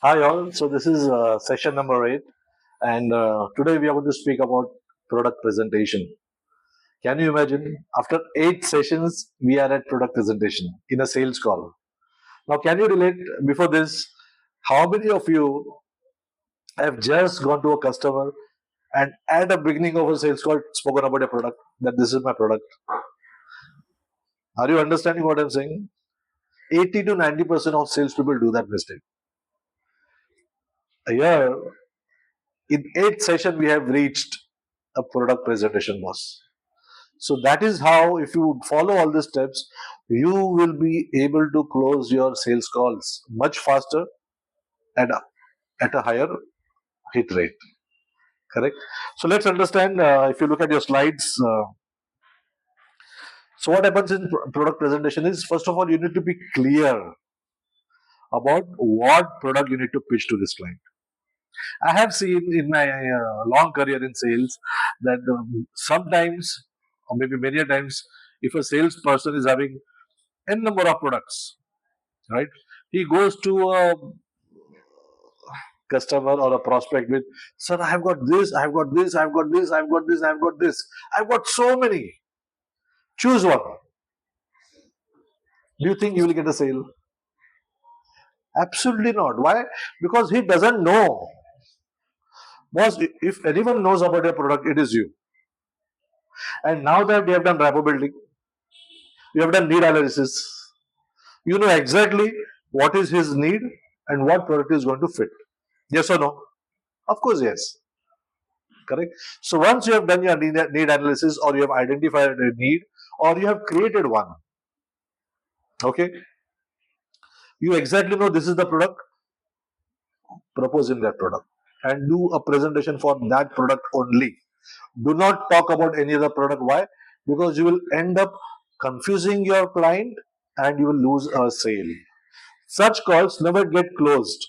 Hi all. So this is session number 8, and today we are going to speak about product presentation. Can you imagine? After 8 sessions, we are at product presentation in a sales call. Now, can you relate? Before this, how many of you have just gone to a customer and at the beginning of a sales call spoken about a product that this is my product? Are you understanding what I'm saying? 80 to 90% of salespeople do that mistake. Here, in 8 sessions, we have reached a product presentation, boss. So that is how, if you follow all these steps, you will be able to close your sales calls much faster and at a higher hit rate. Correct. So let's understand. If you look at your slides, so what happens in product presentation is, first of all, you need to be clear about what product you need to pitch to this client. I have seen in my long career in sales that sometimes, or maybe many a times, if a salesperson is having n number of products, right? He goes to a customer or a prospect with, "Sir, I've got this, I've got this, I've got this, I've got this, I've got this, I've got so many. Choose one." Do you think you will get a sale? Absolutely not. Why? Because he doesn't know. Boss, if anyone knows about your product, it is you. And now that we have done rapport building, we have done need analysis, you know exactly what is his need and what product is going to fit. Yes or no? Of course, yes. Correct. So once you have done your need analysis, or you have identified a need, or you have created one, okay, you exactly know this is the product, propose in that product and do a presentation for that product only. Do not talk about any other product. Why? Because you will end up confusing your client and you will lose a sale. Such calls never get closed.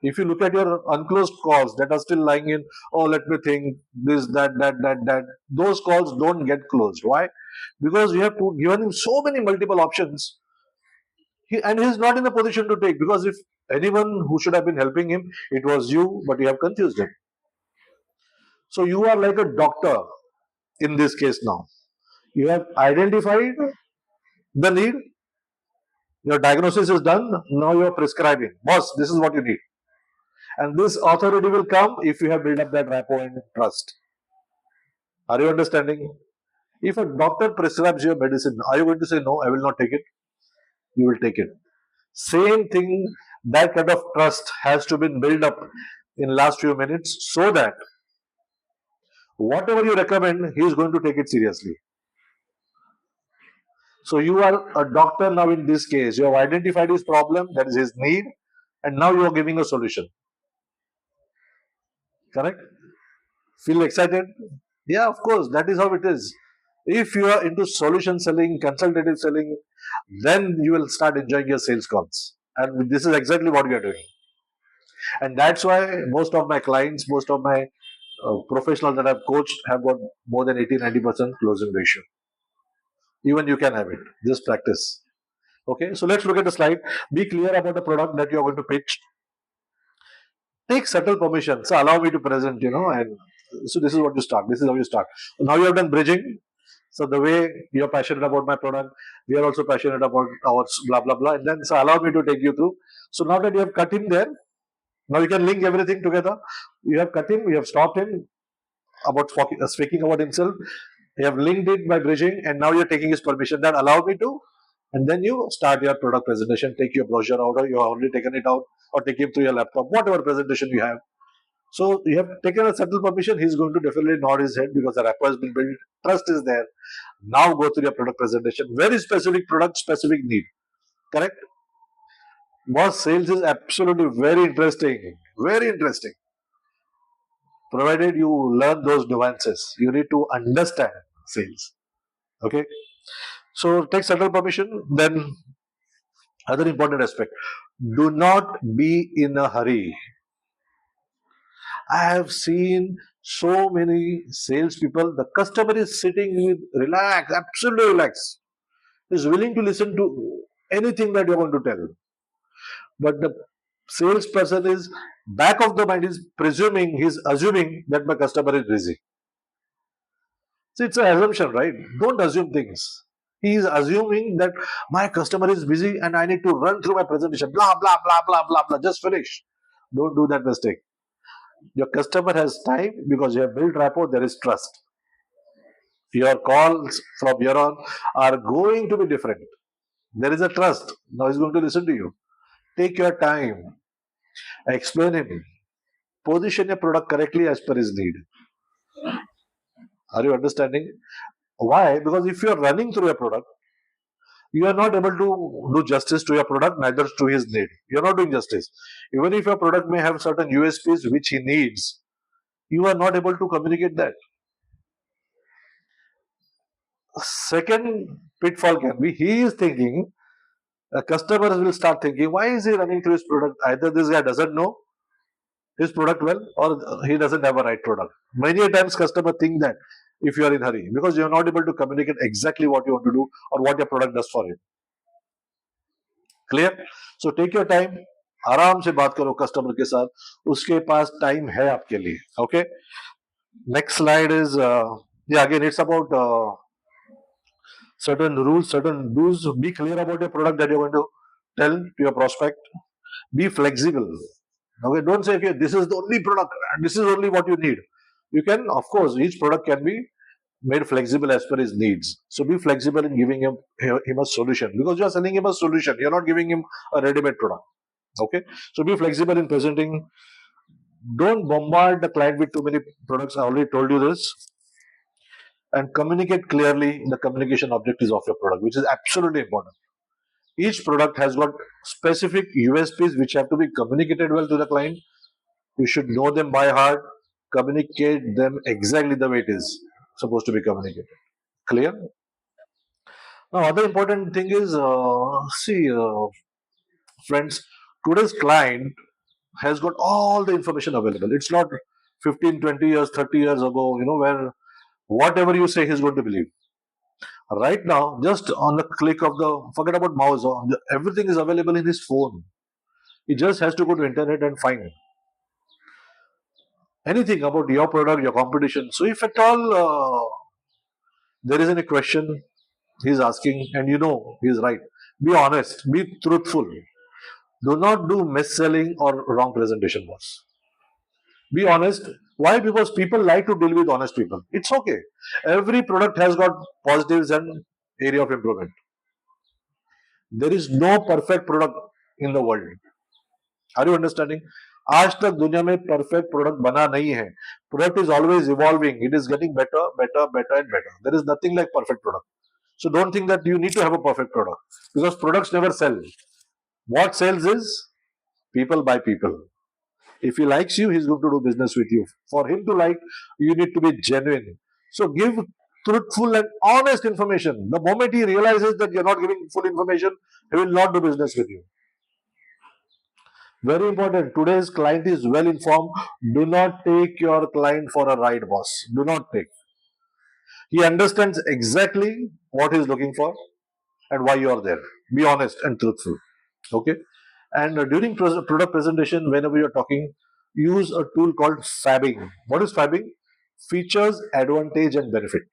If you look at your unclosed calls that are still lying in, "Oh, let me think, this, that, those calls don't get closed. Why? Because you have given him so many multiple options, and he's not in a position to take. Because if anyone who should have been helping him, it was you, but you have confused him. So you are like a doctor in this case now. You have identified the need, your diagnosis is done, now you are prescribing. Boss, this is what you need. And this authority will come if you have built up that rapport and trust. Are you understanding? If a doctor prescribes your medicine, are you going to say, "No, I will not take it"? You will take it. Same thing, that kind of trust has to be built up in last few minutes, so that whatever you recommend, he is going to take it seriously. So you are a doctor now in this case. You have identified his problem, that is his need, and now you are giving a solution. Correct? Feel excited? Yeah, of course. That is how it is. If you are into solution selling, consultative selling, then you will start enjoying your sales calls. And this is exactly what we are doing. And that's why most of my clients, most of my professionals that I've coached have got more than 80-90% closing ratio. Even you can have it. Just practice. Okay, so let's look at the slide. Be clear about the product that you're going to pitch. Take subtle permission. So allow me to present, and so this is what you start. This is how you start. Now you have done bridging. So the way you're passionate about my product, we are also passionate about our blah blah blah. And then so allow me to take you through. So now that you have cut him there, now you can link everything together. You have cut him, you have stopped him about speaking about himself. You have linked it by bridging, and now you're taking his permission. That allow me to, and then you start your product presentation. Take your brochure out, or you have already taken it out, or take him through your laptop, whatever presentation you have. So you have taken a subtle permission. He's going to definitely nod his head because the rapport has been built. Trust is there. Now go through your product presentation. Very specific product, specific need. Correct? Boss, sales is absolutely very interesting. Very interesting. Provided you learn those nuances, you need to understand sales. Okay? So take subtle permission. Then other important aspect. Do not be in a hurry. I have seen so many salespeople. The customer is sitting with relax, absolutely relaxed. Is willing to listen to anything that you're going to tell. But the Salesperson is back of the mind is presuming, he's assuming that my customer is busy. So it's an assumption, right? Don't assume things. He is assuming that my customer is busy and I need to run through my presentation. Blah blah blah blah blah blah. Just finish. Don't do that mistake. Your customer has time because you have built rapport. There is trust. Your calls from here on are going to be different. There is a trust. Now he's going to listen to you. Take your time. Explain him. Position your product correctly as per his need. Are you understanding? Why? Because if you are running through a product, you are not able to do justice to your product, neither to his need. You are not doing justice. Even if your product may have certain USPs which he needs, you are not able to communicate that. Second pitfall can be he is thinking, customers will start thinking, why is he running through his product? Either this guy doesn't know his product well or he doesn't have a right product. Many times customer think that if you are in hurry because you are not able to communicate exactly what you want to do or what your product does for you. Clear so take your time आराम से बात करो customer के साथ उसके पास time है आपके लिए okay next slide is again it's about certain rules certain do's be clear about your product that you're going to tell to your prospect be flexible okay don't say okay this is the only product and this is only what you need you can of course each product can be made flexible as per his needs. So be flexible in giving him a solution because you are selling him a solution. You're not giving him a ready-made product. Okay. So be flexible in presenting. Don't bombard the client with too many products. I already told you this. And communicate clearly the communication objectives of your product, which is absolutely important. Each product has got specific USPs which have to be communicated well to the client. You should know them by heart. Communicate them exactly the way it is supposed to be communicated. Clear? Now, other important thing is, friends, today's client has got all the information available. It's not 15, 20 years, 30 years ago, where whatever you say, he's going to believe. Right now, just on the click of forget about mouse, everything is available in his phone. He just has to go to internet and find anything about your product, your competition. So if at all there is any question he's asking and he's right, be honest, be truthful. Do not do mis-selling or wrong presentation, boss. Be honest. Why? Because people like to deal with honest people. It's okay. Every product has got positives and area of improvement. There is no perfect product in the world. Are you understanding? आज तक दुनिया में perfect product बना नहीं है. Product is always evolving. It is getting better, better, better and better. There is nothing like perfect product. So don't think that you need to have a perfect product because products never sell. What sells is people buy people. If he likes you, he's going to do business with you. For him to like, you need to be genuine. So give truthful and honest information. The moment he realizes that you're not giving full information, he will not do business with you. Very important. Today's client is well informed. Do not take your client for a ride, boss. Do not take. He understands exactly what he's looking for and why you are there. Be honest and truthful. Okay. And during product presentation, whenever you're talking, use a tool called fabbing. What is fabbing? Features, advantage, and benefit.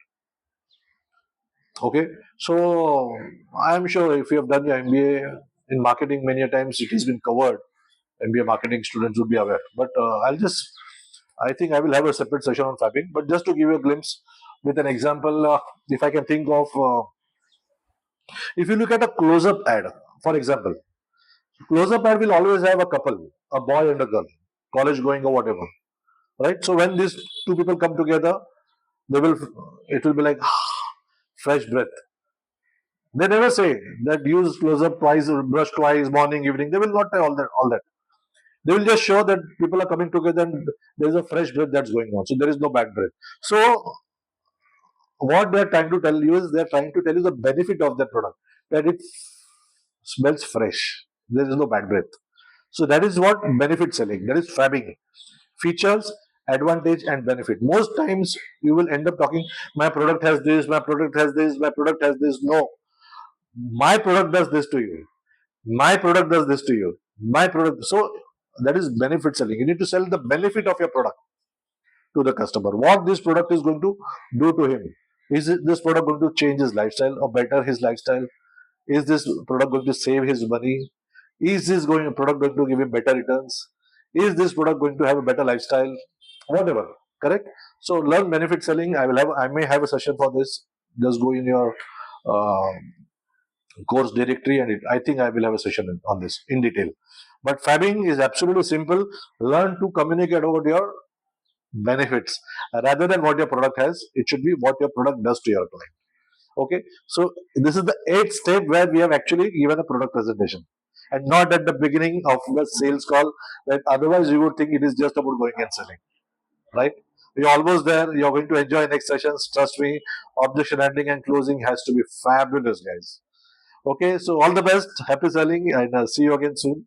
Okay, so I'm sure if you have done your MBA in marketing many a times, it has been covered. MBA marketing students would be aware. But I think I will have a separate session on fabbing. But just to give you a glimpse with an example, if I can think of, if you look at a close-up ad, for example, close-up ad will always have a couple, a boy and a girl, college going or whatever, right? So when these two people come together, it will be like fresh breath. They never say that use close-up twice or brush twice, morning, evening. They will not say all that. They will just show that people are coming together and there is a fresh breath that's going on. So there is no bad breath. So what they are trying to tell you is they are trying to tell you the benefit of that product, that it smells fresh. There is no bad breath. So that is what benefit selling. That is fabbing. Features, advantage, and benefit. Most times you will end up talking, my product has this, my product has this, my product has this. No. My product does this to you. My product does this to you. My product. So That is benefit selling. You need to sell the benefit of your product to the customer. What this product is going to do to him. Is this product going to change his lifestyle or better his lifestyle? Is this product going to save his money? Is this product going to give him better returns? Is this product going to have a better lifestyle? Whatever. Correct? So learn benefit selling. I may have a session for this. Just go in your uh, course directory, and I think I will have a session on this in detail. But fabbing is absolutely simple. Learn to communicate about your benefits rather than what your product has. It should be what your product does to your client. Okay, so this is the eighth step where we have actually given a product presentation, and not at the beginning of the sales call. That otherwise you would think it is just about going and selling, right? You're almost there. You're going to enjoy next sessions. Trust me. Objection handling and closing has to be fabulous, guys. Okay, so all the best. Happy selling, and see you again soon.